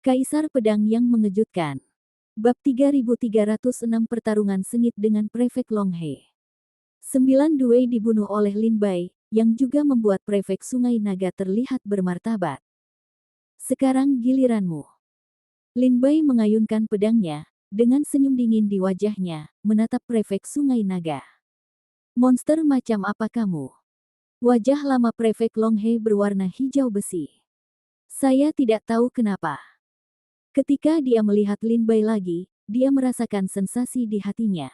Kaisar Pedang yang Mengejutkan. Bab 3306 Pertarungan Sengit dengan Prefek Longhe. 9 Due dibunuh oleh Lin Bai, yang juga membuat Prefek Sungai Naga terlihat bermartabat. Sekarang giliranmu. Lin Bai mengayunkan pedangnya, dengan senyum dingin di wajahnya, menatap Prefek Sungai Naga. Monster macam apa kamu? Wajah lama Prefek Longhe berwarna hijau besi. Saya tidak tahu kenapa. Ketika dia melihat Lin Bai lagi, dia merasakan sensasi di hatinya.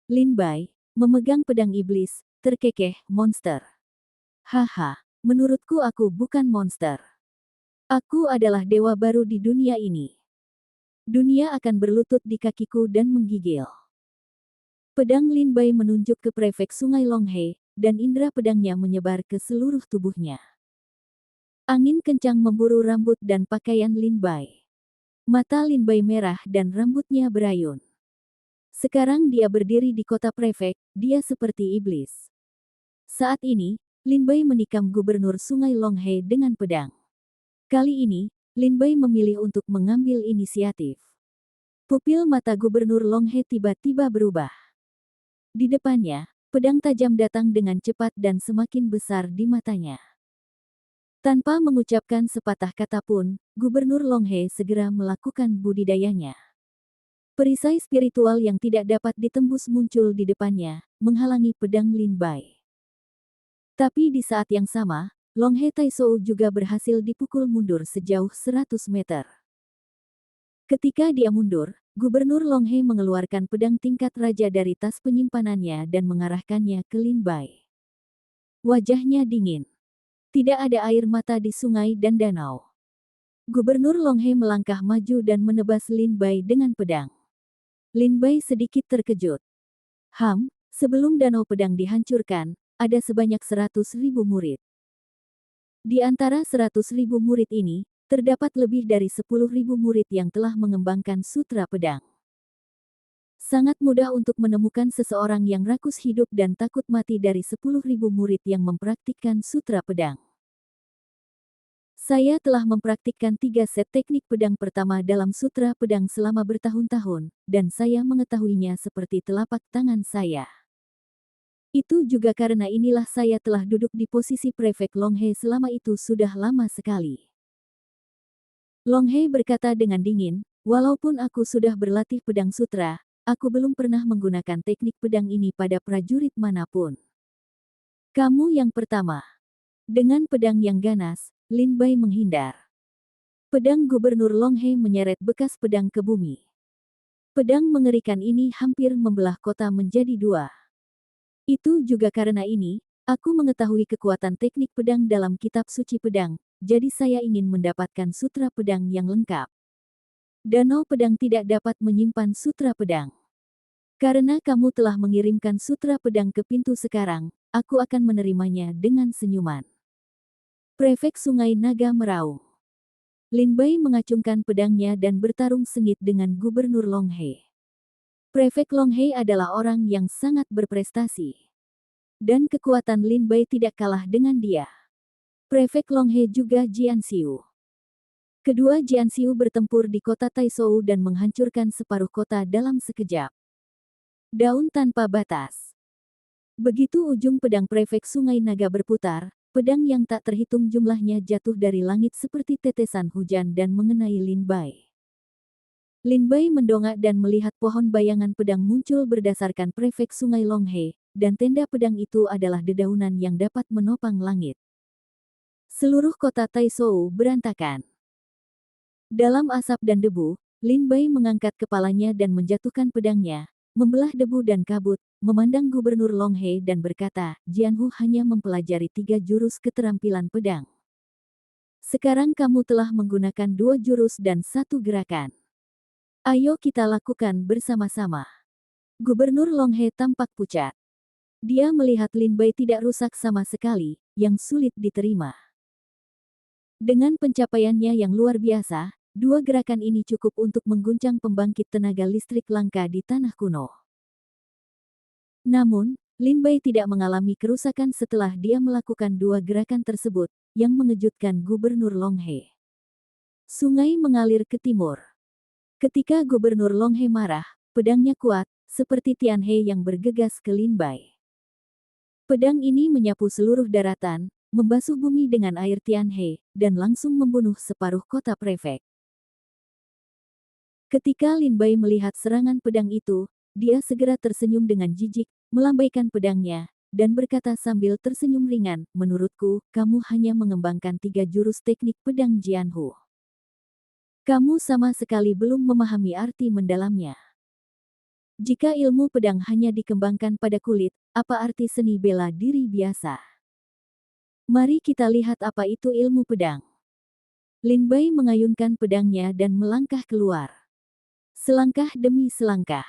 Lin Bai memegang pedang iblis, terkekeh, monster. Haha, menurutku aku bukan monster. Aku adalah dewa baru di dunia ini. Dunia akan berlutut di kakiku dan menggigil. Pedang Lin Bai menunjuk ke Prefek Sungai Longhe, dan indera pedangnya menyebar ke seluruh tubuhnya. Angin kencang memburu rambut dan pakaian Lin Bai. Mata Lin Bai merah dan rambutnya berayun. Sekarang dia berdiri di kota prefek, dia seperti iblis. Saat ini, Lin Bai menikam gubernur Sungai Longhe dengan pedang. Kali ini, Lin Bai memilih untuk mengambil inisiatif. Pupil mata gubernur Longhe tiba-tiba berubah. Di depannya, pedang tajam datang dengan cepat dan semakin besar di matanya. Tanpa mengucapkan sepatah kata pun, Gubernur Longhe segera melakukan budidayanya. Perisai spiritual yang tidak dapat ditembus muncul di depannya, menghalangi pedang Lin Bai. Tapi di saat yang sama, Longhe Taisou juga berhasil dipukul mundur sejauh 100 meter. Ketika dia mundur, Gubernur Longhe mengeluarkan pedang tingkat raja dari tas penyimpanannya dan mengarahkannya ke Lin Bai. Wajahnya dingin. Tidak ada air mata di sungai dan danau. Gubernur Longhe melangkah maju dan menebas Lin Bai dengan pedang. Lin Bai sedikit terkejut. Sebelum danau pedang dihancurkan, ada sebanyak 100.000 murid. Di antara 100.000 murid ini, terdapat lebih dari 10.000 murid yang telah mengembangkan sutra pedang. Sangat mudah untuk menemukan seseorang yang rakus hidup dan takut mati dari 10.000 murid yang mempraktikkan sutra pedang. Saya telah mempraktikkan 3 set teknik pedang pertama dalam sutra pedang selama bertahun-tahun, dan saya mengetahuinya seperti telapak tangan saya. Itu juga karena inilah saya telah duduk di posisi Prefek Longhe selama itu sudah lama sekali. Longhe berkata dengan dingin, walaupun aku sudah berlatih pedang sutra, aku belum pernah menggunakan teknik pedang ini pada prajurit manapun. Kamu yang pertama. Dengan pedang yang ganas, Lin Bai menghindar. Pedang Gubernur Longhe menyeret bekas pedang ke bumi. Pedang mengerikan ini hampir membelah kota menjadi 2. Itu juga karena ini, aku mengetahui kekuatan teknik pedang dalam kitab suci pedang, jadi saya ingin mendapatkan sutra pedang yang lengkap. Danau pedang tidak dapat menyimpan sutra pedang. Karena kamu telah mengirimkan sutra pedang ke pintu sekarang, aku akan menerimanya dengan senyuman. Prefek Sungai Naga meraung. Lin Bai mengacungkan pedangnya dan bertarung sengit dengan Gubernur Longhe. Prefek Longhe adalah orang yang sangat berprestasi. Dan kekuatan Lin Bai tidak kalah dengan dia. Prefek Longhe juga Jian Xiu. Kedua Jian Xiu bertempur di kota Taisou dan menghancurkan separuh kota dalam sekejap. Daun tanpa batas. Begitu ujung pedang Prefek Sungai Naga berputar, pedang yang tak terhitung jumlahnya jatuh dari langit seperti tetesan hujan dan mengenai Lin Bai. Lin Bai mendongak dan melihat pohon bayangan pedang muncul berdasarkan Prefek Sungai Longhe, dan tenda pedang itu adalah dedaunan yang dapat menopang langit. Seluruh kota Taisou berantakan. Dalam asap dan debu, Lin Bai mengangkat kepalanya dan menjatuhkan pedangnya, membelah debu dan kabut, memandang Gubernur Longhe dan berkata, Jianhu hanya mempelajari 3 jurus keterampilan pedang. Sekarang kamu telah menggunakan 2 jurus dan 1 gerakan. Ayo kita lakukan bersama-sama. Gubernur Longhe tampak pucat. Dia melihat Lin Bai tidak rusak sama sekali, yang sulit diterima. Dengan pencapaiannya yang luar biasa, 2 gerakan ini cukup untuk mengguncang pembangkit tenaga listrik langka di tanah kuno. Namun, Lin Bai tidak mengalami kerusakan setelah dia melakukan 2 gerakan tersebut, yang mengejutkan Gubernur Longhe. Sungai mengalir ke timur. Ketika Gubernur Longhe marah, pedangnya kuat, seperti Tianhe yang bergegas ke Linbai. Pedang ini menyapu seluruh daratan, membasuh bumi dengan air Tianhe, dan langsung membunuh separuh kota prefek. Ketika Linbai melihat serangan pedang itu, dia segera tersenyum dengan jijik, melambaikan pedangnya, dan berkata sambil tersenyum ringan, menurutku, kamu hanya mengembangkan 3 jurus teknik pedang Jianhu. Kamu sama sekali belum memahami arti mendalamnya. Jika ilmu pedang hanya dikembangkan pada kulit, apa arti seni bela diri biasa? Mari kita lihat apa itu ilmu pedang. Linbai mengayunkan pedangnya dan melangkah keluar. Selangkah demi selangkah.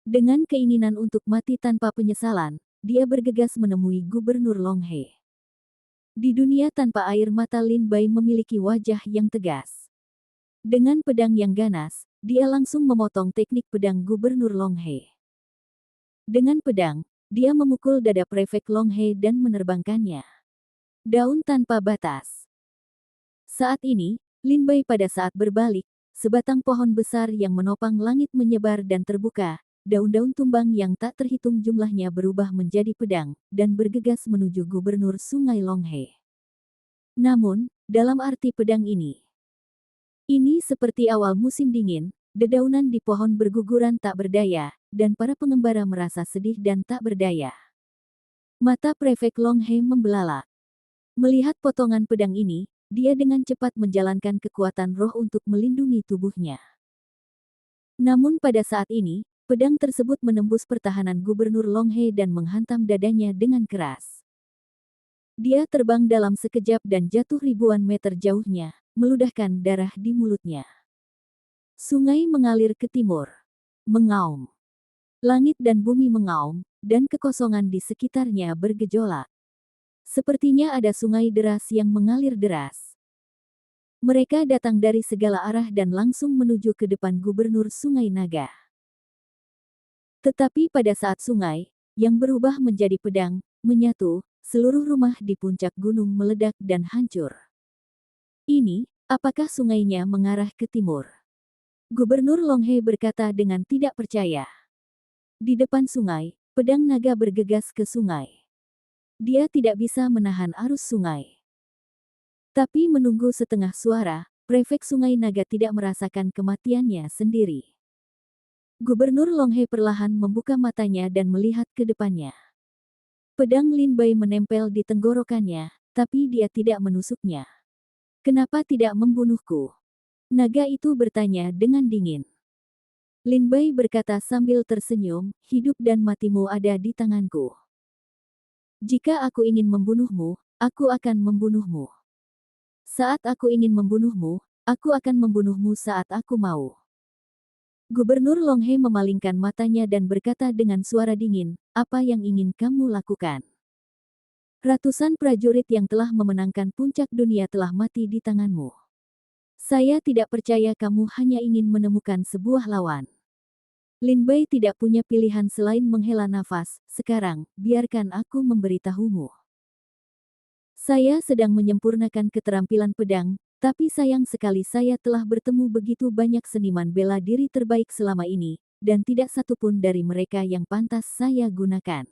Dengan keinginan untuk mati tanpa penyesalan, dia bergegas menemui Gubernur Longhe. Di dunia tanpa air mata Linbai memiliki wajah yang tegas. Dengan pedang yang ganas, dia langsung memotong teknik pedang Gubernur Longhe. Dengan pedang, dia memukul dada prefek Longhe dan menerbangkannya. Daun tanpa batas. Saat ini, Linbai pada saat berbalik, sebatang pohon besar yang menopang langit menyebar dan terbuka, daun-daun tumbang yang tak terhitung jumlahnya berubah menjadi pedang, dan bergegas menuju Gubernur Sungai Longhe. Namun, dalam arti pedang ini seperti awal musim dingin, dedaunan di pohon berguguran tak berdaya, dan para pengembara merasa sedih dan tak berdaya. Mata prefek Longhe membelalak. Melihat potongan pedang ini, dia dengan cepat menjalankan kekuatan roh untuk melindungi tubuhnya. Namun pada saat ini, pedang tersebut menembus pertahanan Gubernur Longhe dan menghantam dadanya dengan keras. Dia terbang dalam sekejap dan jatuh ribuan meter jauhnya, meludahkan darah di mulutnya. Sungai mengalir ke timur. Mengaum. Langit dan bumi mengaum, dan kekosongan di sekitarnya bergejolak. Sepertinya ada sungai deras yang mengalir deras. Mereka datang dari segala arah dan langsung menuju ke depan Gubernur Sungai Naga. Tetapi pada saat sungai, yang berubah menjadi pedang, menyatu, seluruh rumah di puncak gunung meledak dan hancur. Ini, apakah sungainya mengarah ke timur? Gubernur Longhe berkata dengan tidak percaya. Di depan sungai, pedang naga bergegas ke sungai. Dia tidak bisa menahan arus sungai. Tapi menunggu setengah suara, prefek Sungai Naga tidak merasakan kematiannya sendiri. Gubernur Longhe perlahan membuka matanya dan melihat ke depannya. Pedang Linbai menempel di tenggorokannya, tapi dia tidak menusuknya. Kenapa tidak membunuhku? Naga itu bertanya dengan dingin. Linbai berkata sambil tersenyum, hidup dan matimu ada di tanganku. Jika aku ingin membunuhmu, aku akan membunuhmu. Saat aku ingin membunuhmu, aku akan membunuhmu saat aku mau. Gubernur Longhe memalingkan matanya dan berkata dengan suara dingin, apa yang ingin kamu lakukan? Ratusan prajurit yang telah memenangkan puncak dunia telah mati di tanganmu. Saya tidak percaya kamu hanya ingin menemukan sebuah lawan. Linbai tidak punya pilihan selain menghela nafas. Sekarang, biarkan aku memberitahumu. Saya sedang menyempurnakan keterampilan pedang, tapi sayang sekali saya telah bertemu begitu banyak seniman bela diri terbaik selama ini, dan tidak satupun dari mereka yang pantas saya gunakan.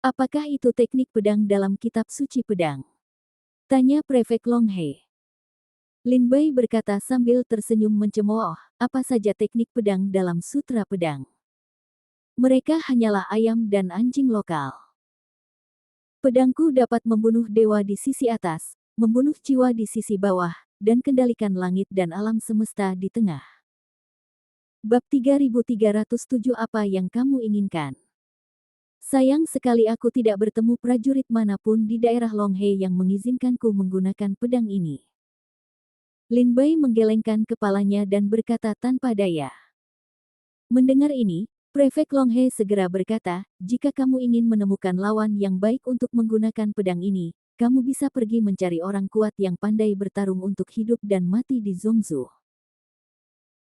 Apakah itu teknik pedang dalam kitab suci pedang? Tanya prefek Longhe. Linbai berkata sambil tersenyum mencemooh, apa saja teknik pedang dalam sutra pedang? Mereka hanyalah ayam dan anjing lokal. Pedangku dapat membunuh dewa di sisi atas, membunuh jiwa di sisi bawah, dan kendalikan langit dan alam semesta di tengah. Bab 3307 Apa yang kamu inginkan? Sayang sekali aku tidak bertemu prajurit manapun di daerah Longhe yang mengizinkanku menggunakan pedang ini. Linbai menggelengkan kepalanya dan berkata tanpa daya. Mendengar ini, prefek Longhe segera berkata, jika kamu ingin menemukan lawan yang baik untuk menggunakan pedang ini, kamu bisa pergi mencari orang kuat yang pandai bertarung untuk hidup dan mati di Zhongzhou.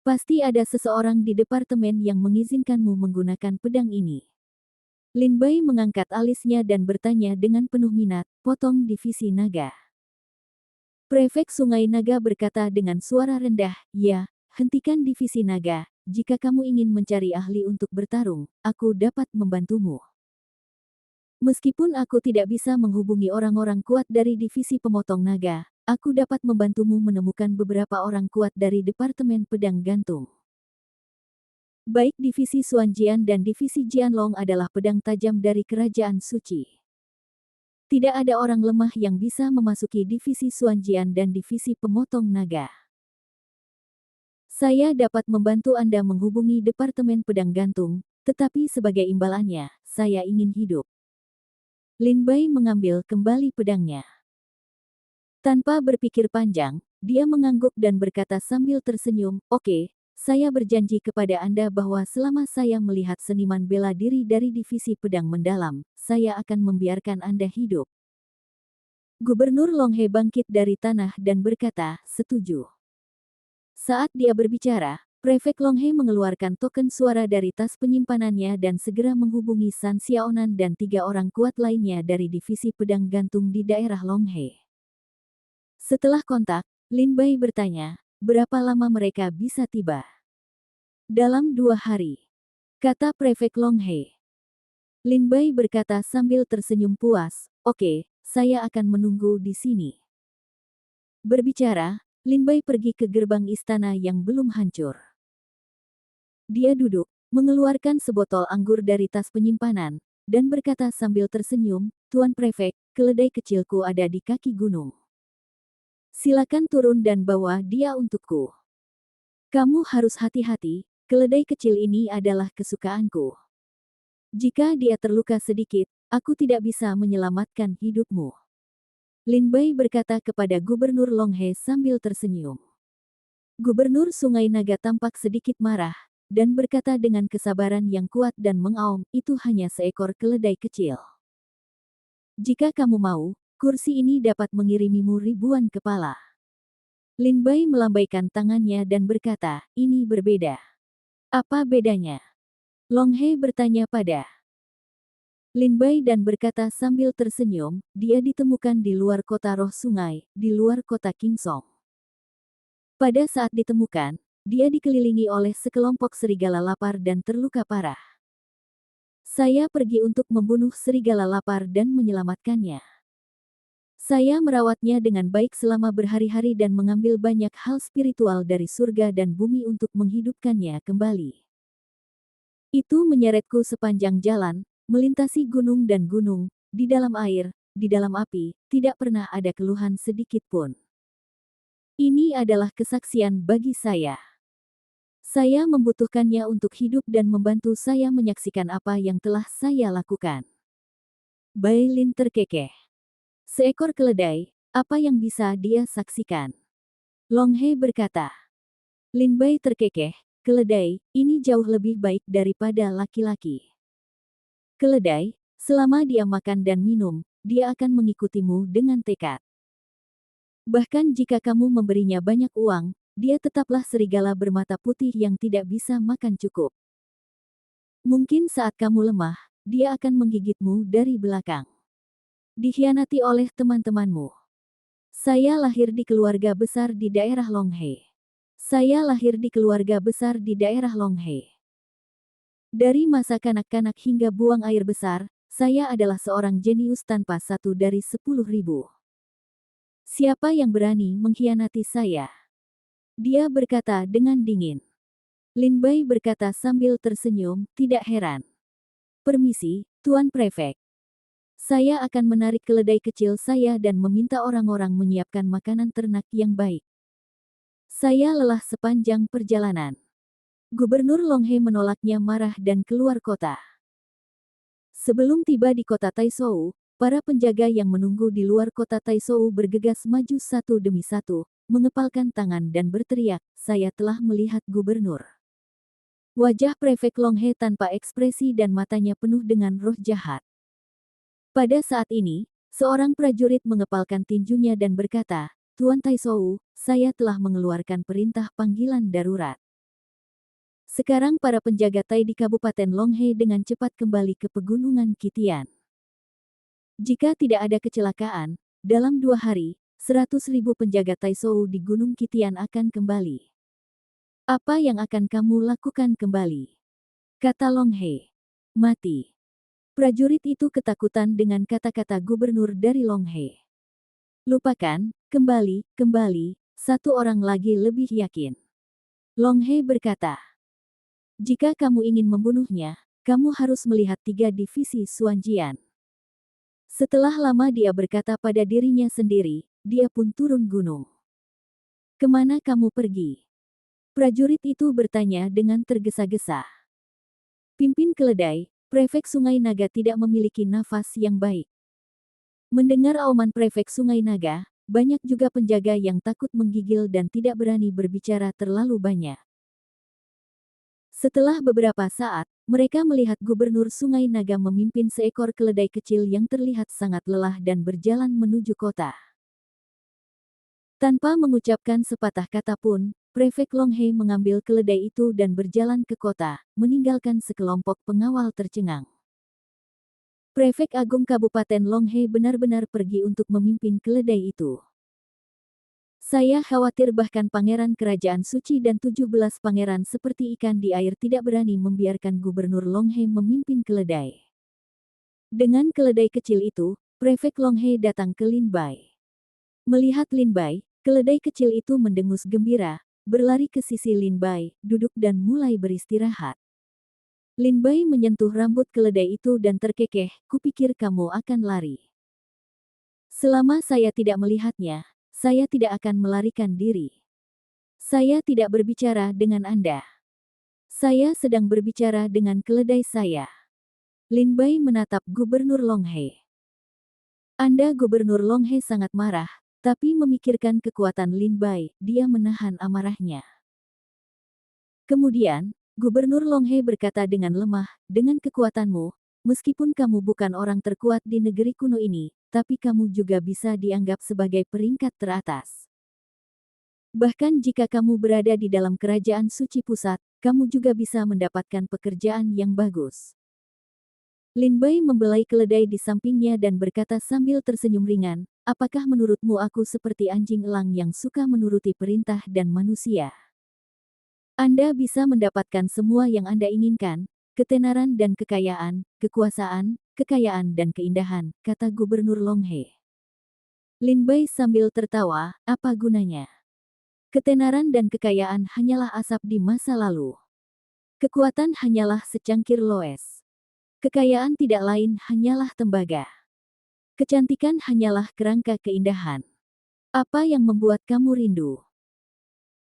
Pasti ada seseorang di departemen yang mengizinkanmu menggunakan pedang ini. Linbai mengangkat alisnya dan bertanya dengan penuh minat, potong divisi naga. Prefek Sungai Naga berkata dengan suara rendah, "Ya, hentikan divisi naga. Jika kamu ingin mencari ahli untuk bertarung, aku dapat membantumu. Meskipun aku tidak bisa menghubungi orang-orang kuat dari divisi pemotong naga, aku dapat membantumu menemukan beberapa orang kuat dari Departemen Pedang Gantung. Baik divisi Xuanjian dan divisi Jianlong adalah pedang tajam dari Kerajaan Suci. Tidak ada orang lemah yang bisa memasuki divisi Xuanjian dan divisi pemotong naga. Saya dapat membantu Anda menghubungi Departemen Pedang Gantung, tetapi sebagai imbalannya, saya ingin hidup." Lin Bai mengambil kembali pedangnya. Tanpa berpikir panjang, dia mengangguk dan berkata sambil tersenyum, "Oke, saya berjanji kepada Anda bahwa selama saya melihat seniman bela diri dari divisi pedang mendalam, saya akan membiarkan Anda hidup." Gubernur Longhe bangkit dari tanah dan berkata, "Setuju." Saat dia berbicara, Prefek Longhe mengeluarkan token suara dari tas penyimpanannya dan segera menghubungi San Xiaonan dan 3 orang kuat lainnya dari divisi pedang gantung di daerah Longhe. Setelah kontak, Lin Bai bertanya, "Berapa lama mereka bisa tiba?" "Dalam 2 hari," kata Prefek Longhe. Lin Bai berkata sambil tersenyum puas, "Oke, saya akan menunggu di sini." Berbicara, Lin Bai pergi ke gerbang istana yang belum hancur. Dia duduk, mengeluarkan sebotol anggur dari tas penyimpanan, dan berkata sambil tersenyum, "Tuan Prefek, keledai kecilku ada di kaki gunung. Silakan turun dan bawa dia untukku. Kamu harus hati-hati, keledai kecil ini adalah kesukaanku. Jika dia terluka sedikit, aku tidak bisa menyelamatkan hidupmu." Lin Bai berkata kepada Gubernur Longhe sambil tersenyum. Gubernur Sungai Naga tampak sedikit marah, dan berkata dengan kesabaran yang kuat dan mengaum, "Itu hanya seekor keledai kecil. Jika kamu mau, kursi ini dapat mengirimimu ribuan kepala." Lin Bai melambaikan tangannya dan berkata, "Ini berbeda." "Apa bedanya?" Longhe bertanya pada Lin Bai dan berkata sambil tersenyum, "Dia ditemukan di luar kota Roh Sungai, di luar kota Kingsong. Pada saat ditemukan, dia dikelilingi oleh sekelompok serigala lapar dan terluka parah. Saya pergi untuk membunuh serigala lapar dan menyelamatkannya. Saya merawatnya dengan baik selama berhari-hari dan mengambil banyak hal spiritual dari surga dan bumi untuk menghidupkannya kembali. Itu menyeretku sepanjang jalan, melintasi gunung dan gunung, di dalam air, di dalam api, tidak pernah ada keluhan sedikit pun. Ini adalah kesaksian bagi saya. Saya membutuhkannya untuk hidup dan membantu saya menyaksikan apa yang telah saya lakukan." Bai Lin terkekeh. Seekor keledai, apa yang bisa dia saksikan? Longhe berkata. Lin Bai terkekeh, "Keledai, ini jauh lebih baik daripada laki-laki. Keledai, selama dia makan dan minum, dia akan mengikutimu dengan tekad. Bahkan jika kamu memberinya banyak uang, dia tetaplah serigala bermata putih yang tidak bisa makan cukup. Mungkin saat kamu lemah, dia akan menggigitmu dari belakang. Dikhianati oleh teman-temanmu. Saya lahir di keluarga besar di daerah Longhe. Saya lahir di keluarga besar di daerah Longhe. Dari masa kanak-kanak hingga buang air besar, saya adalah seorang jenius tanpa satu dari 10.000. Siapa yang berani mengkhianati saya?" Dia berkata dengan dingin. Lin Bai berkata sambil tersenyum, "Tidak heran. Permisi, Tuan Prefek. Saya akan menarik keledai kecil saya dan meminta orang-orang menyiapkan makanan ternak yang baik. Saya lelah sepanjang perjalanan." Gubernur Longhe menolaknya marah dan keluar kota. Sebelum tiba di kota Taizhou, para penjaga yang menunggu di luar kota Taizhou bergegas maju satu demi satu, mengepalkan tangan dan berteriak, "Saya telah melihat gubernur." Wajah Prefek Longhe tanpa ekspresi dan matanya penuh dengan roh jahat. Pada saat ini, seorang prajurit mengepalkan tinjunya dan berkata, "Tuan Taizhou, saya telah mengeluarkan perintah panggilan darurat. Sekarang para penjaga Tai di Kabupaten Longhe dengan cepat kembali ke Pegunungan Kitian. Jika tidak ada kecelakaan, dalam 2 hari, 100.000 penjaga Taizhou di Gunung Qitian akan kembali. Apa yang akan kamu lakukan kembali? Kata Long He. Mati. Prajurit itu ketakutan dengan kata-kata gubernur dari Long He. Lupakan, kembali, satu orang lagi lebih yakin. Long He berkata, jika kamu ingin membunuhnya, kamu harus melihat 3 divisi Xuanjian. Setelah lama dia berkata pada dirinya sendiri, dia pun turun gunung. Kemana kamu pergi? Prajurit itu bertanya dengan tergesa-gesa. Pimpin keledai, prefek Sungai Naga tidak memiliki nafas yang baik. Mendengar auman prefek Sungai Naga, banyak juga penjaga yang takut menggigil dan tidak berani berbicara terlalu banyak. Setelah beberapa saat, mereka melihat gubernur Sungai Naga memimpin seekor keledai kecil yang terlihat sangat lelah dan berjalan menuju kota. Tanpa mengucapkan sepatah kata pun, Prefek Long He mengambil keledai itu dan berjalan ke kota, meninggalkan sekelompok pengawal tercengang. Prefek Agung Kabupaten Long He benar-benar pergi untuk memimpin keledai itu. Saya khawatir bahkan pangeran kerajaan suci dan 17 pangeran seperti ikan di air tidak berani membiarkan gubernur Long He memimpin keledai. Dengan keledai kecil itu, Prefek Long He datang ke Lin Bai. Melihat Lin Bai, keledai kecil itu mendengus gembira, berlari ke sisi Lin Bai, duduk dan mulai beristirahat. Lin Bai menyentuh rambut keledai itu dan terkekeh, kupikir kamu akan lari. Selama saya tidak melihatnya, saya tidak akan melarikan diri. Saya tidak berbicara dengan Anda. Saya sedang berbicara dengan keledai saya. Lin Bai menatap Gubernur Long He. Anda Gubernur Long He sangat marah, tapi memikirkan kekuatan Lin Bai, dia menahan amarahnya. Kemudian, Gubernur Long He berkata dengan lemah, dengan kekuatanmu, meskipun kamu bukan orang terkuat di negeri kuno ini, tapi kamu juga bisa dianggap sebagai peringkat teratas. Bahkan jika kamu berada di dalam kerajaan suci pusat, kamu juga bisa mendapatkan pekerjaan yang bagus. Lin Bai membelai keledai di sampingnya dan berkata sambil tersenyum ringan, apakah menurutmu aku seperti anjing elang yang suka menuruti perintah dan manusia? Anda bisa mendapatkan semua yang Anda inginkan, ketenaran dan kekayaan, kekuasaan, kekayaan dan keindahan, kata Gubernur Long He. Lin Bai sambil tertawa, apa gunanya? Ketenaran dan kekayaan hanyalah asap di masa lalu. Kekuatan hanyalah secangkir loes. Kekayaan tidak lain hanyalah tembaga. Kecantikan hanyalah kerangka keindahan. Apa yang membuat kamu rindu?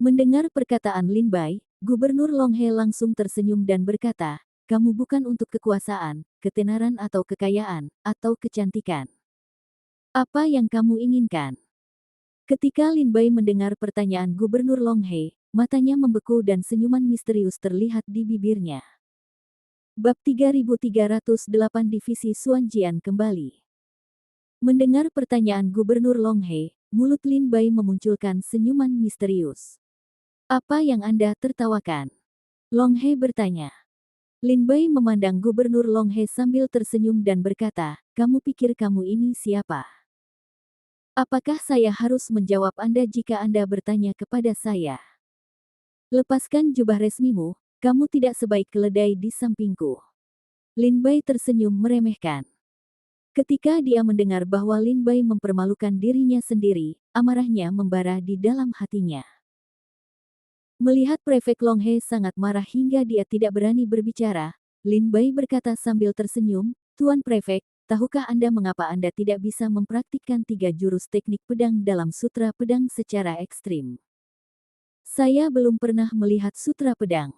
Mendengar perkataan Lin Bai, Gubernur Long He langsung tersenyum dan berkata, kamu bukan untuk kekuasaan, ketenaran atau kekayaan, atau kecantikan. Apa yang kamu inginkan? Ketika Lin Bai mendengar pertanyaan Gubernur Long He, matanya membeku dan senyuman misterius terlihat di bibirnya. Bab 3308 Divisi Xuanjian kembali. Mendengar pertanyaan Gubernur Long He, mulut Lin Bai memunculkan senyuman misterius. Apa yang Anda tertawakan? Long He bertanya. Lin Bai memandang Gubernur Long He sambil tersenyum dan berkata, kamu pikir kamu ini siapa? Apakah saya harus menjawab Anda jika Anda bertanya kepada saya? Lepaskan jubah resmimu, kamu tidak sebaik keledai di sampingku. Lin Bai tersenyum meremehkan. Ketika dia mendengar bahwa Lin Bai mempermalukan dirinya sendiri, amarahnya membara di dalam hatinya. Melihat Prefek Long He sangat marah hingga dia tidak berani berbicara, Lin Bai berkata sambil tersenyum, Tuan Prefek, tahukah Anda mengapa Anda tidak bisa mempraktikkan 3 jurus teknik pedang dalam sutra pedang secara ekstrim? Saya belum pernah melihat sutra pedang.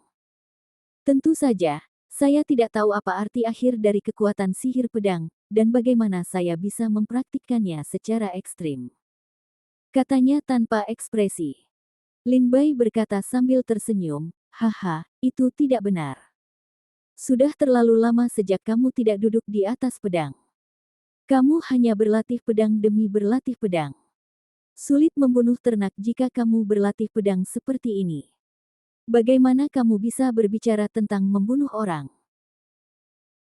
Tentu saja, saya tidak tahu apa arti akhir dari kekuatan sihir pedang, dan bagaimana saya bisa mempraktikkannya secara ekstrim. Katanya tanpa ekspresi. Lin Bai berkata sambil tersenyum, haha, itu tidak benar. Sudah terlalu lama sejak kamu tidak duduk di atas pedang. Kamu hanya berlatih pedang demi berlatih pedang. Sulit membunuh ternak jika kamu berlatih pedang seperti ini. Bagaimana kamu bisa berbicara tentang membunuh orang?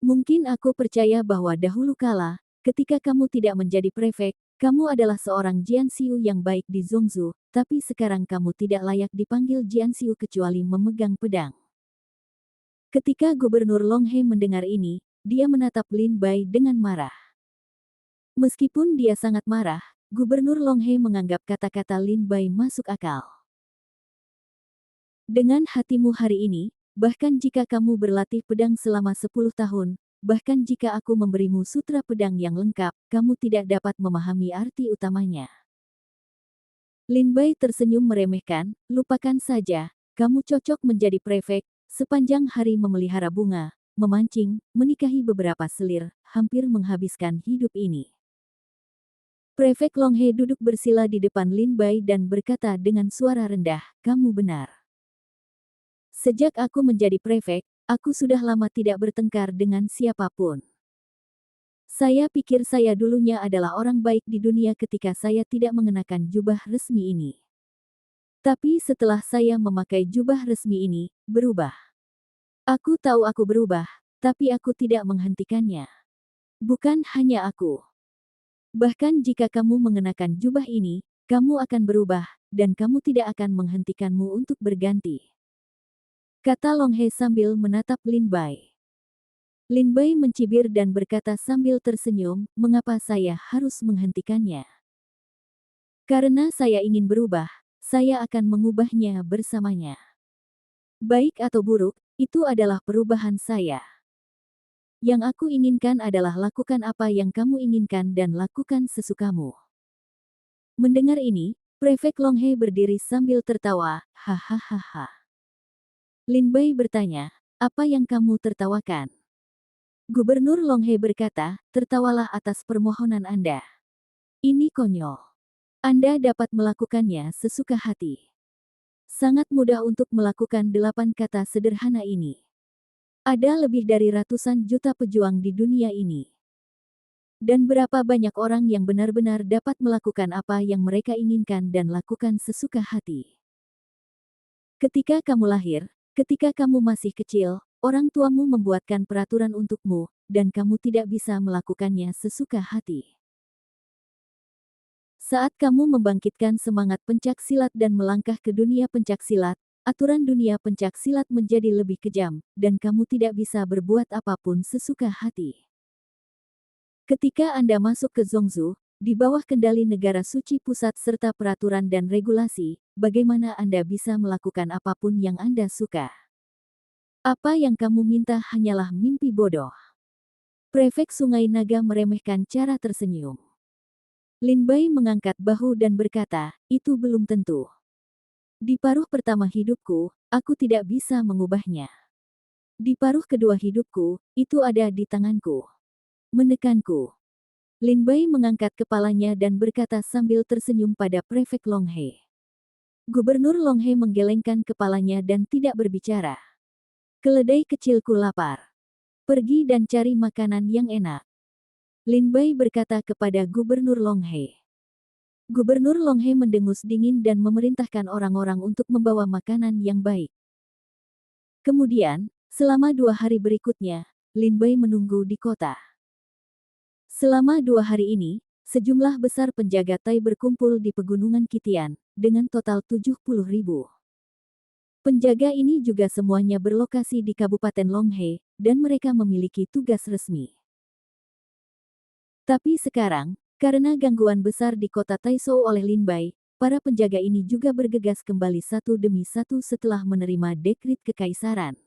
Mungkin aku percaya bahwa dahulu kala, ketika kamu tidak menjadi prefek, Kamu adalah seorang Jianxiu yang baik di Zhongzhou, tapi sekarang kamu tidak layak dipanggil Jianxiu kecuali memegang pedang. Ketika Gubernur Longhe mendengar ini, dia menatap Lin Bai dengan marah. Meskipun dia sangat marah, Gubernur Longhe menganggap kata-kata Lin Bai masuk akal. Dengan hatimu hari ini, bahkan jika kamu berlatih pedang selama 10 tahun, bahkan jika aku memberimu sutra pedang yang lengkap, kamu tidak dapat memahami arti utamanya. Lin Bai tersenyum meremehkan, lupakan saja, kamu cocok menjadi prefek, sepanjang hari memelihara bunga, memancing, menikahi beberapa selir, hampir menghabiskan hidup ini. Prefek Longhe duduk bersila di depan Lin Bai dan berkata dengan suara rendah, kamu benar. Sejak aku menjadi prefek, aku sudah lama tidak bertengkar dengan siapapun. Saya pikir saya dulunya adalah orang baik di dunia ketika saya tidak mengenakan jubah resmi ini. Tapi setelah saya memakai jubah resmi ini, berubah. Aku tahu aku berubah, tapi aku tidak menghentikannya. Bukan hanya aku. Bahkan jika kamu mengenakan jubah ini, kamu akan berubah, dan kamu tidak akan menghentikanmu untuk berganti. Kata Longhe sambil menatap Lin Bai. Lin Bai mencibir dan berkata sambil tersenyum, mengapa saya harus menghentikannya? Karena saya ingin berubah, saya akan mengubahnya bersamanya. Baik atau buruk, itu adalah perubahan saya. Yang aku inginkan adalah lakukan apa yang kamu inginkan dan lakukan sesukamu. Mendengar ini, Prefek Longhe berdiri sambil tertawa, hahaha. Lin Bai bertanya, apa yang kamu tertawakan? Gubernur Longhe berkata, tertawalah atas permohonan Anda. Ini konyol. Anda dapat melakukannya sesuka hati. Sangat mudah untuk melakukan 8 kata sederhana ini. Ada lebih dari ratusan juta pejuang di dunia ini. Dan berapa banyak orang yang benar-benar dapat melakukan apa yang mereka inginkan dan lakukan sesuka hati. Ketika kamu lahir, ketika kamu masih kecil, orang tuamu membuatkan peraturan untukmu, dan kamu tidak bisa melakukannya sesuka hati. Saat kamu membangkitkan semangat pencak silat dan melangkah ke dunia pencak silat, aturan dunia pencak silat menjadi lebih kejam, dan kamu tidak bisa berbuat apapun sesuka hati. Ketika Anda masuk ke Zhongzhou, di bawah kendali negara suci pusat serta peraturan dan regulasi, bagaimana Anda bisa melakukan apapun yang Anda suka? Apa yang kamu minta hanyalah mimpi bodoh. Prefek Sungai Naga meremehkan cara tersenyum. Lin Bai mengangkat bahu dan berkata, itu belum tentu. Di paruh pertama hidupku, aku tidak bisa mengubahnya. Di paruh kedua hidupku, itu ada di tanganku. Menekanku. Lin Bai mengangkat kepalanya dan berkata sambil tersenyum pada Prefek Longhe. Gubernur Longhe menggelengkan kepalanya dan tidak berbicara. Keledai kecilku lapar. Pergi dan cari makanan yang enak. Lin Bai berkata kepada Gubernur Longhe. Gubernur Longhe mendengus dingin dan memerintahkan orang-orang untuk membawa makanan yang baik. Kemudian, selama 2 hari berikutnya, Lin Bai menunggu di kota. Selama 2 hari ini, sejumlah besar penjaga Tai berkumpul di pegunungan Kitian, dengan total 70.000. Penjaga ini juga semuanya berlokasi di Kabupaten Longhe, dan mereka memiliki tugas resmi. Tapi sekarang, karena gangguan besar di kota Taizhou oleh Lin Bai, para penjaga ini juga bergegas kembali satu demi satu setelah menerima dekrit kekaisaran.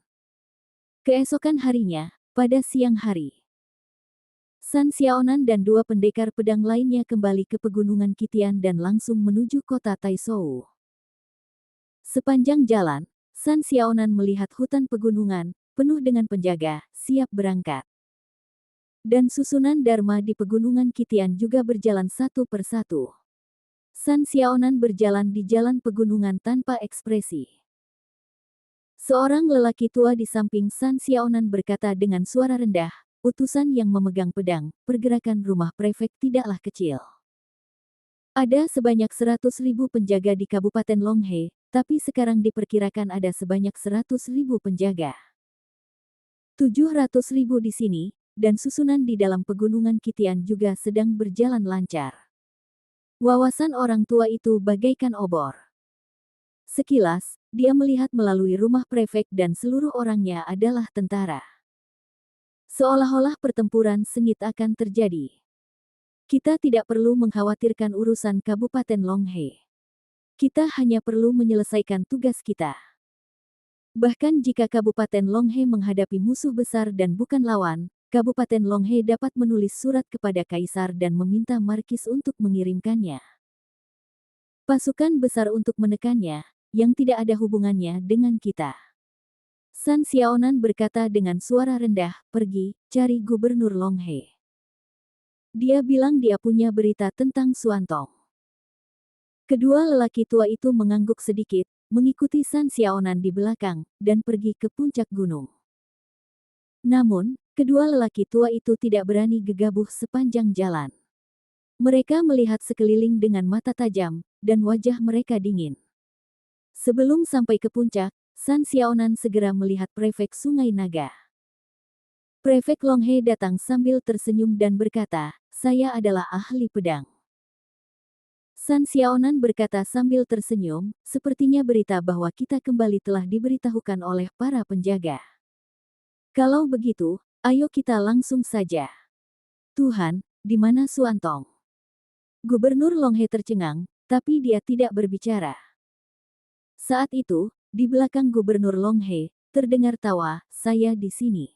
Keesokan harinya, pada siang hari, San Xiaonan dan 2 pendekar pedang lainnya kembali ke pegunungan Kitian dan langsung menuju kota Taizhou. Sepanjang jalan, San Xiaonan melihat hutan pegunungan, penuh dengan penjaga, siap berangkat. Dan susunan Dharma di pegunungan Kitian juga berjalan satu persatu. San Xiaonan berjalan di jalan pegunungan tanpa ekspresi. Seorang lelaki tua di samping San Xiaonan berkata dengan suara rendah, utusan yang memegang pedang, pergerakan rumah prefek tidaklah kecil. Ada sebanyak 100.000 penjaga di Kabupaten Longhe, tapi sekarang diperkirakan ada sebanyak 100.000 penjaga. 700.000 di sini, dan susunan di dalam pegunungan Kitian juga sedang berjalan lancar. Wawasan orang tua itu bagaikan obor. Sekilas, dia melihat melalui rumah prefek dan seluruh orangnya adalah tentara. Seolah-olah pertempuran sengit akan terjadi. Kita tidak perlu mengkhawatirkan urusan Kabupaten Longhe. Kita hanya perlu menyelesaikan tugas kita. Bahkan jika Kabupaten Longhe menghadapi musuh besar dan bukan lawan, Kabupaten Longhe dapat menulis surat kepada Kaisar dan meminta Markis untuk mengirimkannya. Pasukan besar untuk menekannya, yang tidak ada hubungannya dengan kita. San Xiaonan berkata dengan suara rendah, pergi, cari Gubernur Longhe. Dia bilang dia punya berita tentang Suantong. Kedua lelaki tua itu mengangguk sedikit, mengikuti San Xiaonan di belakang, dan pergi ke puncak gunung. Namun, kedua lelaki tua itu tidak berani gegabah sepanjang jalan. Mereka melihat sekeliling dengan mata tajam, dan wajah mereka dingin. Sebelum sampai ke puncak, San Xiaonan segera melihat prefek Sungai Naga. Prefek Longhe datang sambil tersenyum dan berkata, saya adalah ahli pedang. San Xiaonan berkata sambil tersenyum, sepertinya berita bahwa kita kembali telah diberitahukan oleh para penjaga. Kalau begitu, ayo kita langsung saja. Tuhan, di mana Suantong? Gubernur Longhe tercengang, tapi dia tidak berbicara. Saat itu, di belakang Gubernur Longhe, terdengar tawa, saya di sini.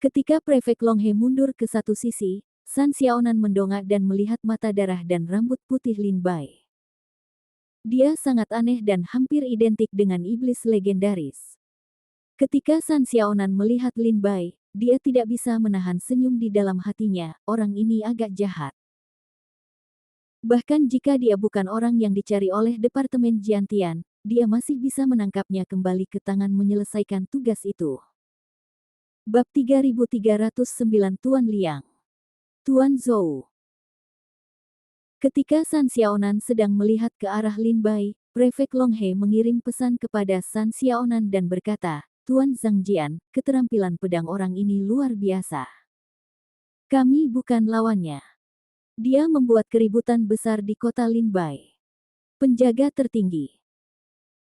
Ketika prefek Longhe mundur ke satu sisi, San Xiaonan mendongak dan melihat mata darah dan rambut putih Lin Bai. Dia sangat aneh dan hampir identik dengan iblis legendaris. Ketika San Xiaonan melihat Lin Bai, dia tidak bisa menahan senyum di dalam hatinya, orang ini agak jahat. Bahkan jika dia bukan orang yang dicari oleh Departemen Jiantian, dia masih bisa menangkapnya kembali ke tangan menyelesaikan tugas itu. Bab 3309 Tuan Liang. Tuan Zhou. Ketika San Xiaonan sedang melihat ke arah Lin Bai, Prefek Longhe mengirim pesan kepada San Xiaonan dan berkata, Tuan Zhang Jian, keterampilan pedang orang ini luar biasa. Kami bukan lawannya. Dia membuat keributan besar di kota Lin Bai. Penjaga tertinggi.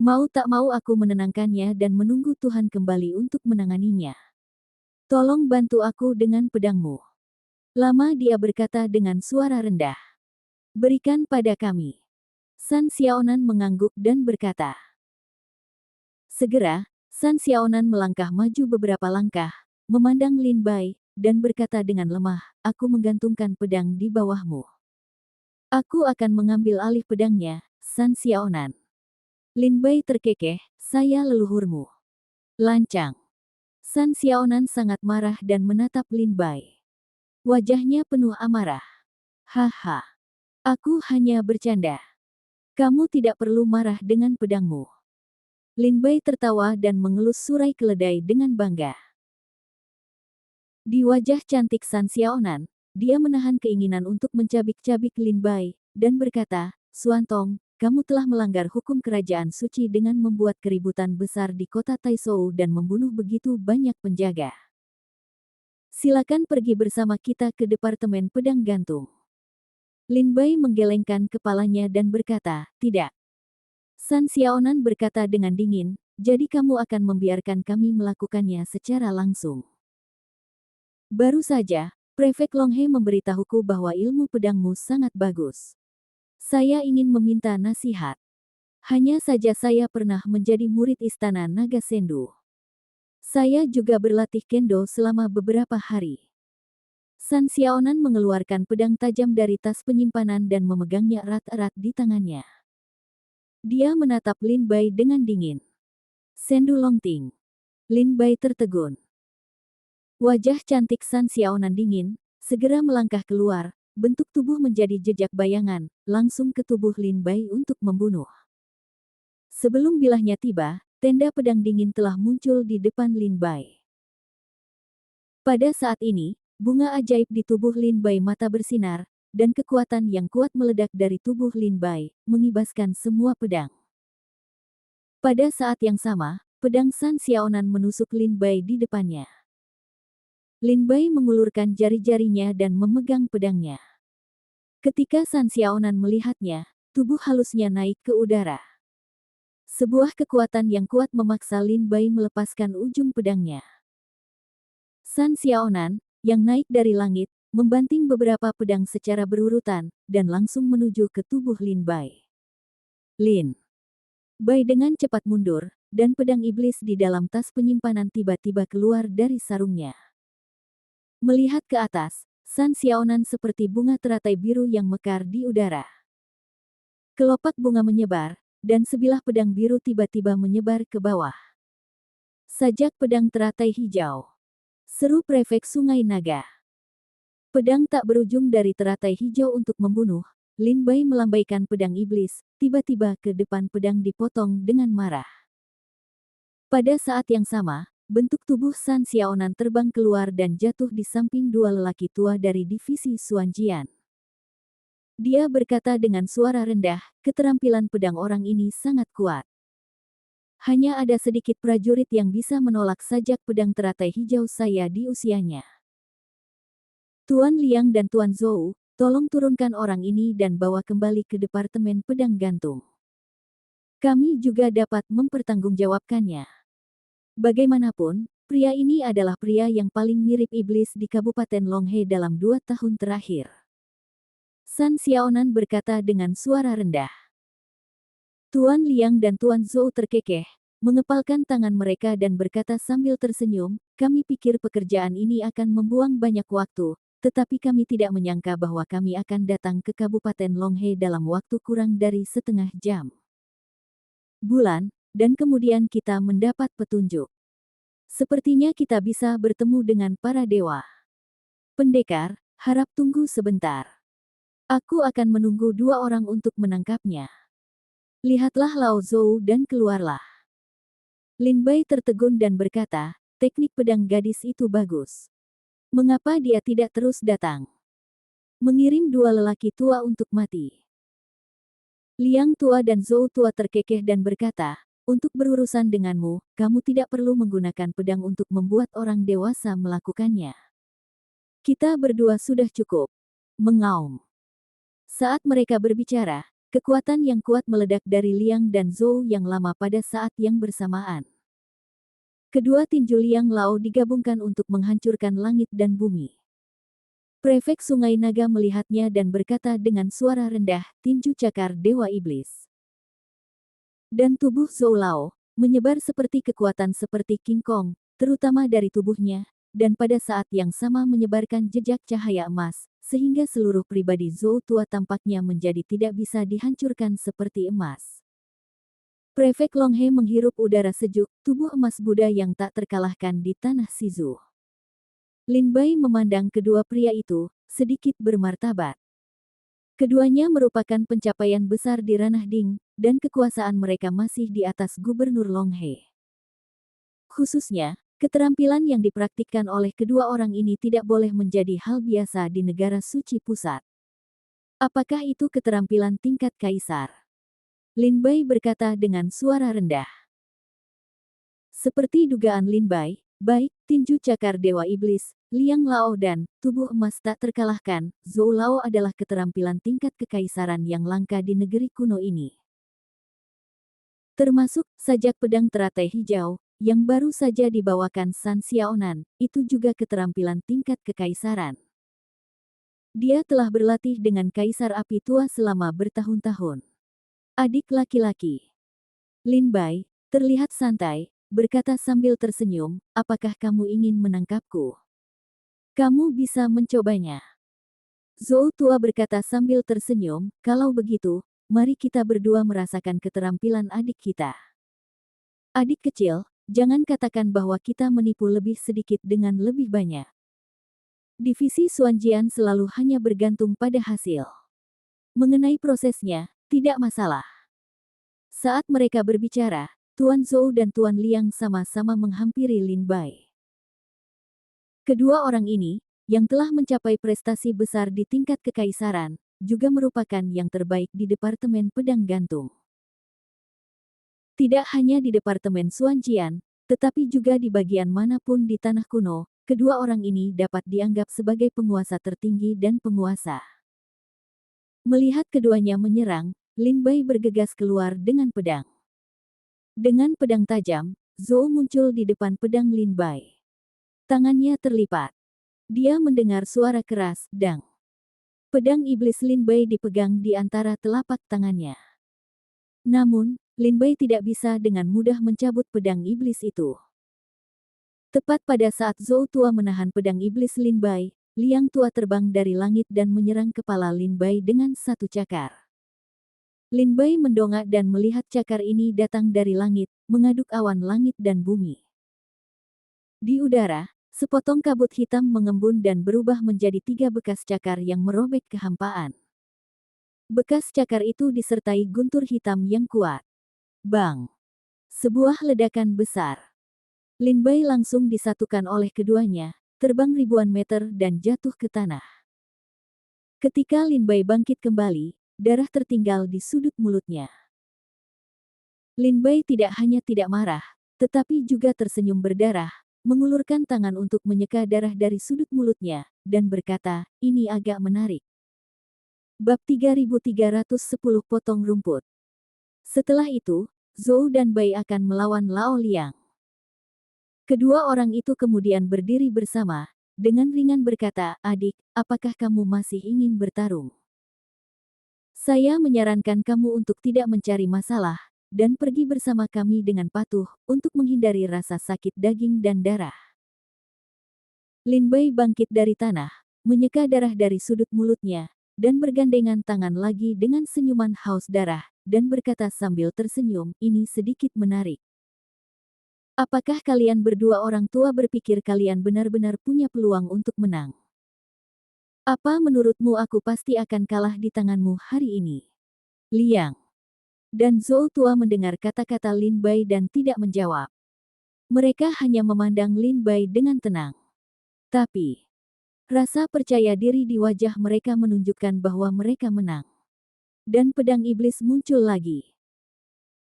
Mau tak mau aku menenangkannya dan menunggu Tuhan kembali untuk menanganinya. Tolong bantu aku dengan pedangmu. Lama dia berkata dengan suara rendah. Berikan pada kami. San Xiaonan mengangguk dan berkata. Segera, San Xiaonan melangkah maju beberapa langkah, memandang Lin Bai, dan berkata dengan lemah, aku menggantungkan pedang di bawahmu. Aku akan mengambil alih pedangnya, San Xiaonan. Lin Bai terkekeh, saya leluhurmu. Lancang. San Xiaonan sangat marah dan menatap Lin Bai. Wajahnya penuh amarah. Haha. Aku hanya bercanda. Kamu tidak perlu marah dengan pedangmu. Lin Bai tertawa dan mengelus surai keledai dengan bangga. Di wajah cantik San Xiaonan, dia menahan keinginan untuk mencabik-cabik Lin Bai, dan berkata, Suantong, kamu telah melanggar hukum kerajaan suci dengan membuat keributan besar di kota Taizhou dan membunuh begitu banyak penjaga. Silakan pergi bersama kita ke Departemen Pedang Gantung. Lin Bai menggelengkan kepalanya dan berkata, tidak. San Xiaonan berkata dengan dingin, jadi kamu akan membiarkan kami melakukannya secara langsung. Baru saja, Prefek Longhe memberitahuku bahwa ilmu pedangmu sangat bagus. Saya ingin meminta nasihat. Hanya saja saya pernah menjadi murid istana Naga Sendu. Saya juga berlatih kendo selama beberapa hari. San Xiaonan mengeluarkan pedang tajam dari tas penyimpanan dan memegangnya erat-erat di tangannya. Dia menatap Lin Bai dengan dingin. Sendu Longting. Lin Bai tertegun. Wajah cantik San Xiaonan dingin, segera melangkah keluar, bentuk tubuh menjadi jejak bayangan, langsung ke tubuh Lin Bai untuk membunuh. Sebelum bilahnya tiba, tenda pedang dingin telah muncul di depan Lin Bai. Pada saat ini, bunga ajaib di tubuh Lin Bai mata bersinar, dan kekuatan yang kuat meledak dari tubuh Lin Bai, mengibaskan semua pedang. Pada saat yang sama, pedang San Xiaonan menusuk Lin Bai di depannya. Lin Bai mengulurkan jari-jarinya dan memegang pedangnya. Ketika San Xiaonan melihatnya, tubuh halusnya naik ke udara. Sebuah kekuatan yang kuat memaksa Lin Bai melepaskan ujung pedangnya. San Xiaonan, yang naik dari langit, membanting beberapa pedang secara berurutan, dan langsung menuju ke tubuh Lin Bai. Lin Bai dengan cepat mundur, dan pedang iblis di dalam tas penyimpanan tiba-tiba keluar dari sarungnya. Melihat ke atas, San Xiaonan seperti bunga teratai biru yang mekar di udara. Kelopak bunga menyebar, dan sebilah pedang biru tiba-tiba menyebar ke bawah. Sajak pedang teratai hijau. Seru prefek Sungai Naga. Pedang tak berujung dari teratai hijau untuk membunuh. Lin Bai melambaikan pedang iblis, tiba-tiba ke depan pedang dipotong dengan marah. Pada saat yang sama, bentuk tubuh San Xiaonan terbang keluar dan jatuh di samping dua lelaki tua dari divisi Xuanjian. Dia berkata dengan suara rendah, keterampilan pedang orang ini sangat kuat. Hanya ada sedikit prajurit yang bisa menolak sajak pedang teratai hijau saya di usianya. Tuan Liang dan Tuan Zhou, tolong turunkan orang ini dan bawa kembali ke Departemen Pedang Gantung. Kami juga dapat mempertanggungjawabkannya. Bagaimanapun, pria ini adalah pria yang paling mirip iblis di Kabupaten Longhe dalam 2 tahun terakhir. San Xiaonan berkata dengan suara rendah. Tuan Liang dan Tuan Zhou terkekeh, mengepalkan tangan mereka dan berkata sambil tersenyum, kami pikir pekerjaan ini akan membuang banyak waktu, tetapi kami tidak menyangka bahwa kami akan datang ke Kabupaten Longhe dalam waktu kurang dari setengah jam. Bulan, dan kemudian kita mendapat petunjuk. Sepertinya kita bisa bertemu dengan para dewa. Pendekar, harap tunggu sebentar. Aku akan menunggu 2 orang untuk menangkapnya. Lihatlah Lao Zhou dan keluarlah. Lin Bai tertegun dan berkata, teknik pedang gadis itu bagus. Mengapa dia tidak terus datang? Mengirim 2 lelaki tua untuk mati. Liang tua dan Zhou tua terkekeh dan berkata, untuk berurusan denganmu, kamu tidak perlu menggunakan pedang untuk membuat orang dewasa melakukannya. Kita berdua sudah cukup. Mengaum. Saat mereka berbicara, kekuatan yang kuat meledak dari Liang dan Zhou yang lama pada saat yang bersamaan. Kedua tinju Liang Lao digabungkan untuk menghancurkan langit dan bumi. Prefek Sungai Naga melihatnya dan berkata dengan suara rendah, tinju cakar Dewa Iblis. Dan tubuh Zhou Lao menyebar seperti kekuatan seperti King Kong, terutama dari tubuhnya, dan pada saat yang sama menyebarkan jejak cahaya emas, sehingga seluruh pribadi Zhou tua tampaknya menjadi tidak bisa dihancurkan seperti emas. Prefek Longhe menghirup udara sejuk, tubuh emas Buddha yang tak terkalahkan di tanah Shizu. Lin Bai memandang kedua pria itu, sedikit bermartabat. Keduanya merupakan pencapaian besar di ranah Ding, dan kekuasaan mereka masih di atas Gubernur Longhe. Khususnya, keterampilan yang dipraktikkan oleh kedua orang ini tidak boleh menjadi hal biasa di negara suci pusat. Apakah itu keterampilan tingkat kaisar? Lin Bai berkata dengan suara rendah. Seperti dugaan Lin Bai, baik tinju cakar Dewa Iblis, Liang Lao dan tubuh emas tak terkalahkan, Zhou Lao adalah keterampilan tingkat kekaisaran yang langka di negeri kuno ini. Termasuk sajak pedang teratai hijau, yang baru saja dibawakan San Xiaonan, itu juga keterampilan tingkat kekaisaran. Dia telah berlatih dengan Kaisar Api Tua selama bertahun-tahun. Adik laki-laki. Lin Bai, terlihat santai, berkata sambil tersenyum, apakah kamu ingin menangkapku? Kamu bisa mencobanya. Zhou tua berkata sambil tersenyum, kalau begitu, mari kita berdua merasakan keterampilan adik kita. Adik kecil, jangan katakan bahwa kita menipu lebih sedikit dengan lebih banyak. Divisi Xuanjian selalu hanya bergantung pada hasil. Mengenai prosesnya, tidak masalah. Saat mereka berbicara, Tuan Zhou dan Tuan Liang sama-sama menghampiri Lin Bai. Kedua orang ini, yang telah mencapai prestasi besar di tingkat kekaisaran, juga merupakan yang terbaik di Departemen Pedang Gantung. Tidak hanya di Departemen Xuanjian, tetapi juga di bagian manapun di tanah kuno, kedua orang ini dapat dianggap sebagai penguasa tertinggi dan penguasa. Melihat keduanya menyerang, Lin Bai bergegas keluar dengan pedang. Dengan pedang tajam, Zhou muncul di depan pedang Lin Bai. Tangannya terlipat. Dia mendengar suara keras, dang. Pedang iblis Lin Bai dipegang di antara telapak tangannya. Namun, Lin Bai tidak bisa dengan mudah mencabut pedang iblis itu. Tepat pada saat Zhou tua menahan pedang iblis Lin Bai, Liang tua terbang dari langit dan menyerang kepala Lin Bai dengan satu cakar. Lin Bai mendongak dan melihat cakar ini datang dari langit, mengaduk awan langit dan bumi. Di udara, sepotong kabut hitam mengembun dan berubah menjadi 3 bekas cakar yang merobek kehampaan. Bekas cakar itu disertai guntur hitam yang kuat. Bang! Sebuah ledakan besar. Lin Bai langsung disatukan oleh keduanya, terbang ribuan meter dan jatuh ke tanah. Ketika Lin Bai bangkit kembali, darah tertinggal di sudut mulutnya. Lin Bai tidak hanya tidak marah, tetapi juga tersenyum berdarah, mengulurkan tangan untuk menyeka darah dari sudut mulutnya, dan berkata, ini agak menarik. Bab 3310 Potong Rumput. Setelah itu, Zhou dan Bai akan melawan Lao Liang. Kedua orang itu kemudian berdiri bersama, dengan ringan berkata, adik, apakah kamu masih ingin bertarung? Saya menyarankan kamu untuk tidak mencari masalah, dan pergi bersama kami dengan patuh, untuk menghindari rasa sakit daging dan darah. Lin Bai bangkit dari tanah, menyeka darah dari sudut mulutnya, dan bergandengan tangan lagi dengan senyuman haus darah, dan berkata sambil tersenyum, ini sedikit menarik. Apakah kalian berdua orang tua berpikir kalian benar-benar punya peluang untuk menang? Apa menurutmu aku pasti akan kalah di tanganmu hari ini? Liang dan Zhou tua mendengar kata-kata Lin Bai dan tidak menjawab. Mereka hanya memandang Lin Bai dengan tenang. Tapi, rasa percaya diri di wajah mereka menunjukkan bahwa mereka menang. Dan pedang iblis muncul lagi.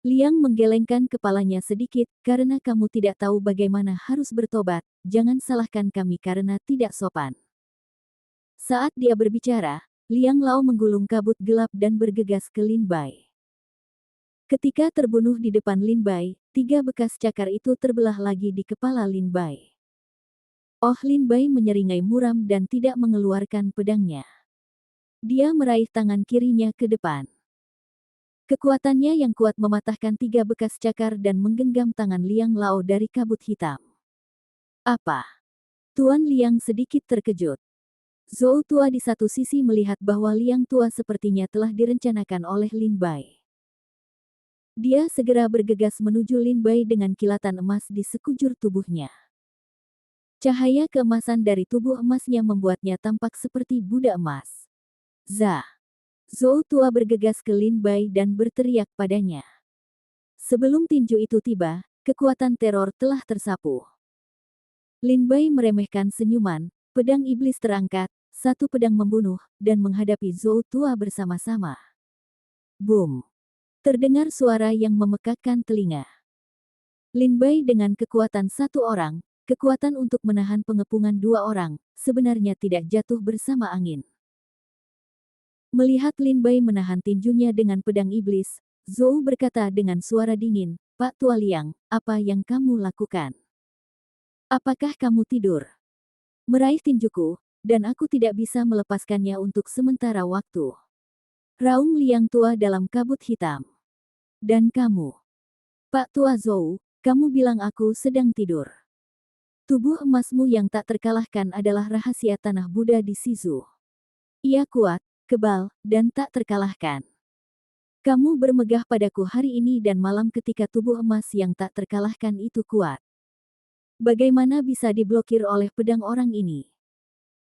Liang menggelengkan kepalanya sedikit, karena kamu tidak tahu bagaimana harus bertobat, jangan salahkan kami karena tidak sopan. Saat dia berbicara, Liang Lao menggulung kabut gelap dan bergegas ke Lin Bai. Ketika terbunuh di depan Lin Bai, 3 bekas cakar itu terbelah lagi di kepala Lin Bai. Oh, Lin Bai menyeringai muram dan tidak mengeluarkan pedangnya. Dia meraih tangan kirinya ke depan. Kekuatannya yang kuat mematahkan 3 bekas cakar dan menggenggam tangan Liang Lao dari kabut hitam. Apa? Tuan Liang sedikit terkejut. Zhou tua di satu sisi melihat bahwa Liang tua sepertinya telah direncanakan oleh Lin Bai. Dia segera bergegas menuju Lin Bai dengan kilatan emas di sekujur tubuhnya. Cahaya keemasan dari tubuh emasnya membuatnya tampak seperti budak emas. Zhou tua bergegas ke Lin Bai dan berteriak padanya. Sebelum tinju itu tiba, kekuatan teror telah tersapu. Lin Bai meremehkan senyuman, pedang iblis terangkat, satu pedang membunuh, dan menghadapi Zhou tua bersama-sama. Boom! Terdengar suara yang memekakkan telinga. Lin Bai dengan kekuatan satu orang, kekuatan untuk menahan pengepungan 2 orang, sebenarnya tidak jatuh bersama angin. Melihat Lin Bai menahan tinjunya dengan pedang iblis, Zhou berkata dengan suara dingin, Pak Tua Liang, apa yang kamu lakukan? Apakah kamu tidur? Meraih tinjuku, dan aku tidak bisa melepaskannya untuk sementara waktu. Raung Liang tua dalam kabut hitam. Dan kamu? Pak Tua Zhou, kamu bilang aku sedang tidur. Tubuh emasmu yang tak terkalahkan adalah rahasia tanah Buddha di Shizu. Ia kuat, kebal, dan tak terkalahkan. Kamu bermegah padaku hari ini dan malam ketika tubuh emas yang tak terkalahkan itu kuat. Bagaimana bisa diblokir oleh pedang orang ini?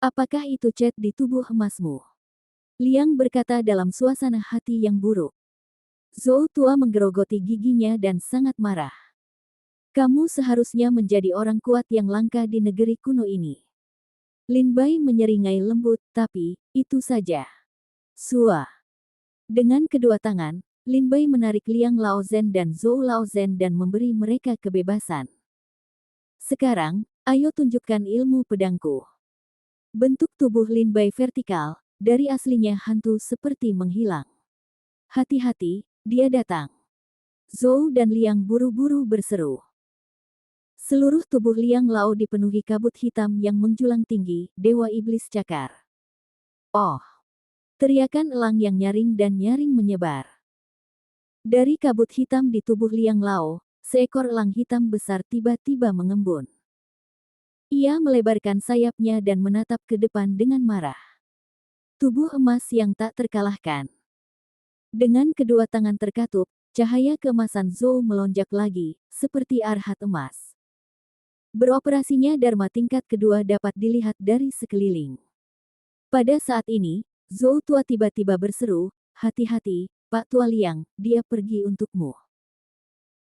Apakah itu cat di tubuh emasmu? Liang berkata dalam suasana hati yang buruk. Zhou tua menggerogoti giginya dan sangat marah. Kamu seharusnya menjadi orang kuat yang langka di negeri kuno ini. Lin Bai menyeringai lembut, tapi, itu saja. Sua. Dengan kedua tangan, Lin Bai menarik Liang Laozhen dan Zhou Laozhen dan memberi mereka kebebasan. Sekarang, ayo tunjukkan ilmu pedangku. Bentuk tubuh Lin Bai vertikal, dari aslinya hantu seperti menghilang. Hati-hati, dia datang. Zhou dan Liang buru-buru berseru. Seluruh tubuh Liang Lao dipenuhi kabut hitam yang menjulang tinggi, Dewa Iblis Cakar. Oh! Teriakan elang yang nyaring dan nyaring menyebar. Dari kabut hitam di tubuh Liang Lao, seekor elang hitam besar tiba-tiba mengembun. Ia melebarkan sayapnya dan menatap ke depan dengan marah. Tubuh emas yang tak terkalahkan. Dengan kedua tangan terkatup, cahaya keemasan Zhou melonjak lagi, seperti arhat emas. Beroperasinya Dharma tingkat kedua dapat dilihat dari sekeliling. Pada saat ini, Zhou tua tiba-tiba berseru, "Hati-hati, Pak Tua Liang, dia pergi untukmu."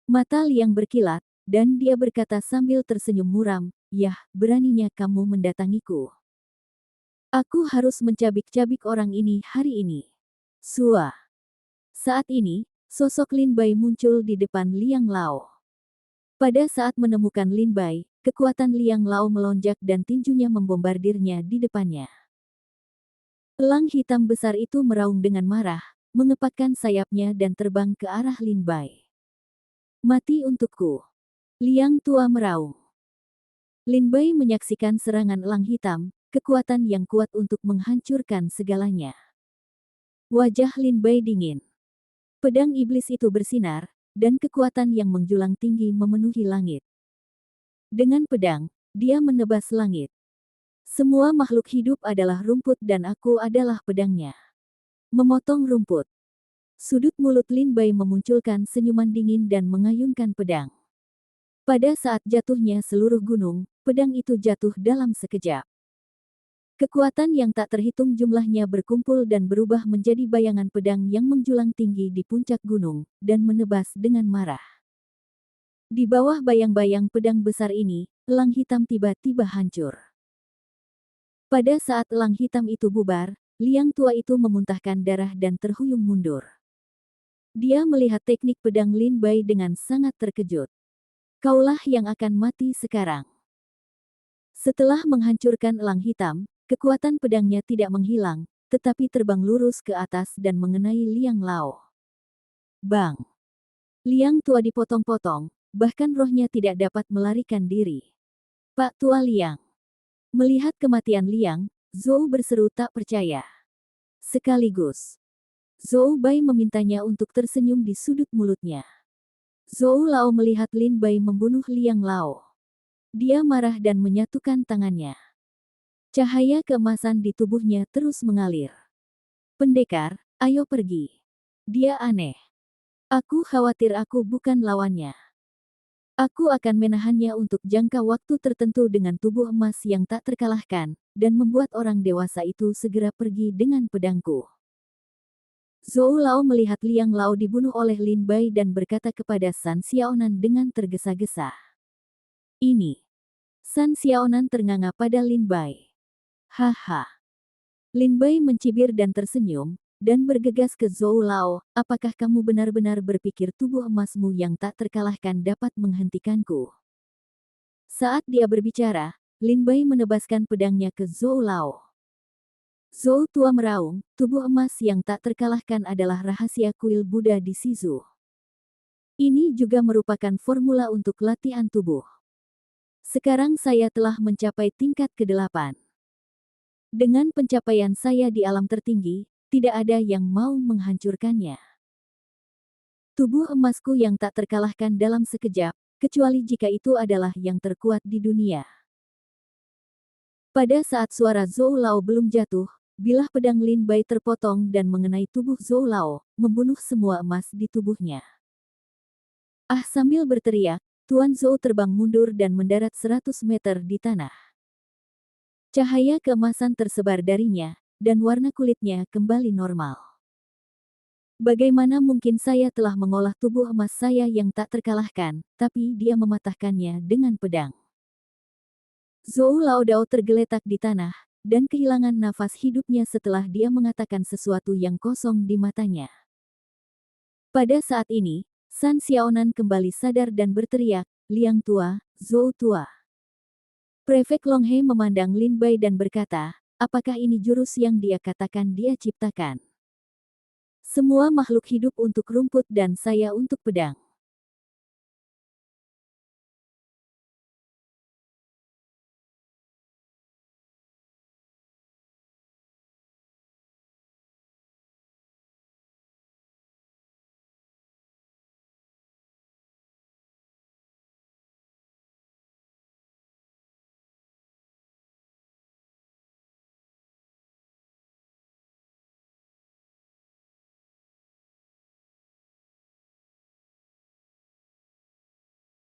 Mata Liang berkilat, dan dia berkata sambil tersenyum muram, "Yah, beraninya kamu mendatangiku. Aku harus mencabik-cabik orang ini hari ini." Sua. Saat ini, sosok Lin Bai muncul di depan Liang Lao. Pada saat menemukan Lin Bai, kekuatan Liang Lao melonjak dan tinjunya membombardirnya di depannya. Elang hitam besar itu meraung dengan marah, mengepakkan sayapnya dan terbang ke arah Lin Bai. "Mati untukku!" Liang tua meraung. Lin Bai menyaksikan serangan elang hitam, kekuatan yang kuat untuk menghancurkan segalanya. Wajah Lin Bai dingin. Pedang iblis itu bersinar, dan kekuatan yang menjulang tinggi memenuhi langit. Dengan pedang, dia menebas langit. "Semua makhluk hidup adalah rumput dan aku adalah pedangnya." Memotong rumput. Sudut mulut Lin Bai memunculkan senyuman dingin dan mengayunkan pedang. Pada saat jatuhnya seluruh gunung, pedang itu jatuh dalam sekejap. Kekuatan yang tak terhitung jumlahnya berkumpul dan berubah menjadi bayangan pedang yang menjulang tinggi di puncak gunung, dan menebas dengan marah. Di bawah bayang-bayang pedang besar ini, elang hitam tiba-tiba hancur. Pada saat elang hitam itu bubar, Liang tua itu memuntahkan darah dan terhuyung mundur. Dia melihat teknik pedang Lin Bai dengan sangat terkejut. "Kaulah yang akan mati sekarang." Setelah menghancurkan elang hitam, kekuatan pedangnya tidak menghilang, tetapi terbang lurus ke atas dan mengenai Liang Lao. Bang! Liang tua dipotong-potong, bahkan rohnya tidak dapat melarikan diri. "Pak Tua Liang." Melihat kematian Liang, Zhou berseru tak percaya. Sekaligus, Zhou Bai memintanya untuk tersenyum di sudut mulutnya. Zhou Lao melihat Lin Bai membunuh Liang Lao. Dia marah dan menyatukan tangannya. Cahaya keemasan di tubuhnya terus mengalir. "Pendekar, ayo pergi." Dia aneh. "Aku khawatir aku bukan lawannya. Aku akan menahannya untuk jangka waktu tertentu dengan tubuh emas yang tak terkalahkan, dan membuat orang dewasa itu segera pergi dengan pedangku." Zhou Lao melihat Liang Lao dibunuh oleh Lin Bai dan berkata kepada San Xiaonan dengan tergesa-gesa. "Ini." San Xiaonan ternganga pada Lin Bai. "Haha." Lin Bai mencibir dan tersenyum, dan bergegas ke Zhou Lao, "Apakah kamu benar-benar berpikir tubuh emasmu yang tak terkalahkan dapat menghentikanku?" Saat dia berbicara, Lin Bai menebaskan pedangnya ke Zhou Lao. Zhou tua meraung, "Tubuh emas yang tak terkalahkan adalah rahasia kuil Buddha di Shizu. Ini juga merupakan formula untuk latihan tubuh. Sekarang saya telah mencapai tingkat ke-8. Dengan pencapaian saya di alam tertinggi, tidak ada yang mau menghancurkannya. Tubuh emasku yang tak terkalahkan dalam sekejap, kecuali jika itu adalah yang terkuat di dunia." Pada saat suara Zhou Lao belum jatuh, bilah pedang Lin Bai terpotong dan mengenai tubuh Zhou Lao, membunuh semua emas di tubuhnya. "Ah!" Sambil berteriak, Tuan Zhou terbang mundur dan mendarat 100 meter di tanah. Cahaya keemasan tersebar darinya, dan warna kulitnya kembali normal. "Bagaimana mungkin saya telah mengolah tubuh emas saya yang tak terkalahkan, tapi dia mematahkannya dengan pedang." Zhou Laodao tergeletak di tanah, dan kehilangan nafas hidupnya setelah dia mengatakan sesuatu yang kosong di matanya. Pada saat ini, San Xiaonan kembali sadar dan berteriak, "Liang tua, Zhou tua." Prefek Longhe memandang Lin Bai dan berkata, Apakah ini jurus yang dia katakan dia ciptakan? Semua makhluk hidup untuk rumput dan saya untuk pedang.